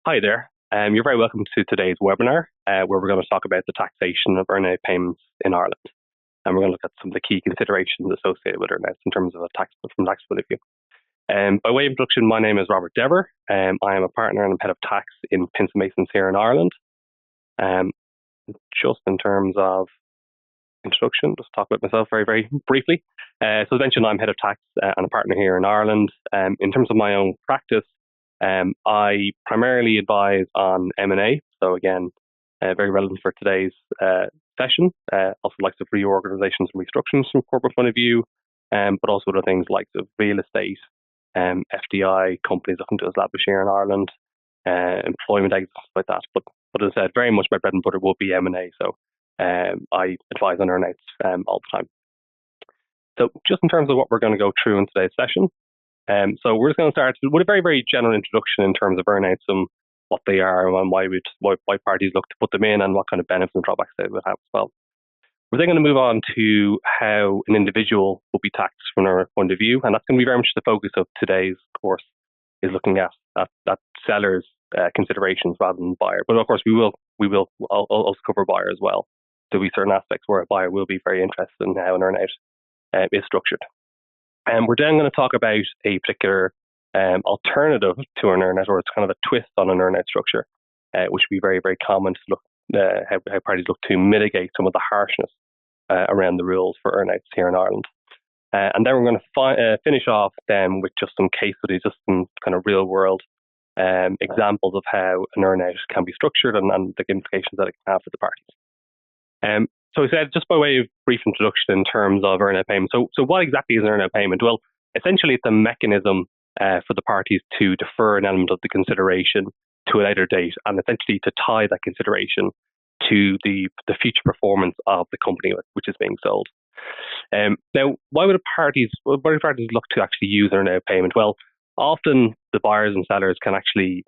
Hi there. You're very welcome to today's webinar, where we're going to talk about the taxation of earnout payments in Ireland. And we're going to look at some of the key considerations associated with earnouts in terms of from a tax point of view. By way of introduction, my name is Robert Dever. I am a partner and I'm head of tax in Pince Masons here in Ireland. Just in terms of introduction, just talk about myself very, very briefly. So as mentioned, I'm head of tax and a partner here in Ireland. In terms of my own practice, I primarily advise on M&A. So again, very relevant for today's session. Also likes of reorganizations and restructurings from a corporate point of view, but also other things like the real estate, FDI, companies looking to establish here in Ireland, employment exits, like that. But as I said, very much my bread and butter will be M&A. So I advise on earnouts all the time. So just in terms of what we're going to go through in today's session, so we're just going to start with a very, very general introduction in terms of earnouts and what they are and why parties look to put them in and what kind of benefits and drawbacks they would have as well. We're then going to move on to how an individual will be taxed from our point of view, and that's going to be very much the focus of today's course, is looking at sellers' considerations rather than buyer. But of course, we will also cover buyer as well. There'll be certain aspects where a buyer will be very interested in how an earnout is structured. And we're then going to talk about a particular alternative to an earnout, or it's kind of a twist on an earnout structure, which would be very, very common to look how parties look to mitigate some of the harshness around the rules for earnouts here in Ireland. And then we're going to finish off then with just some case studies, just some kind of real world examples of how an earnout can be structured and the implications that it can have for the parties. So I said, just by way of brief introduction in terms of earnout payment. So what exactly is an earnout payment? Well, essentially it's a mechanism for the parties to defer an element of the consideration to a later date, and essentially to tie that consideration to the future performance of the company which is being sold. Now, why do parties look to actually use an earnout payment? Well, often the buyers and sellers can actually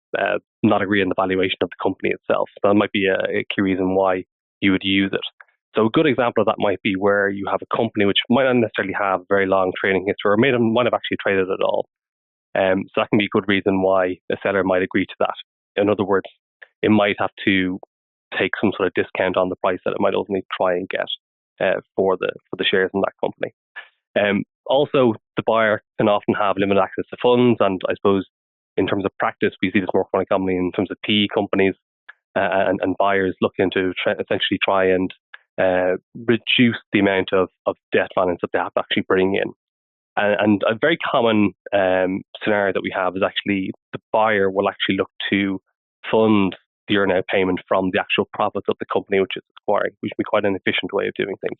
not agree on the valuation of the company itself. So that might be a key reason why you would use it. So a good example of that might be where you have a company which might not necessarily have very long trading history, or might have actually traded at all. So that can be a good reason why a seller might agree to that. In other words, it might have to take some sort of discount on the price that it might ultimately try and get for the shares in that company. Also, the buyer can often have limited access to funds, and I suppose in terms of practice, we see this more commonly in terms of PE companies and buyers looking to essentially try and reduce the amount of debt finance that they have to actually bring in. And a very common scenario that we have is actually the buyer will actually look to fund the earnout payment from the actual profits of the company which is acquiring, which would be quite an efficient way of doing things.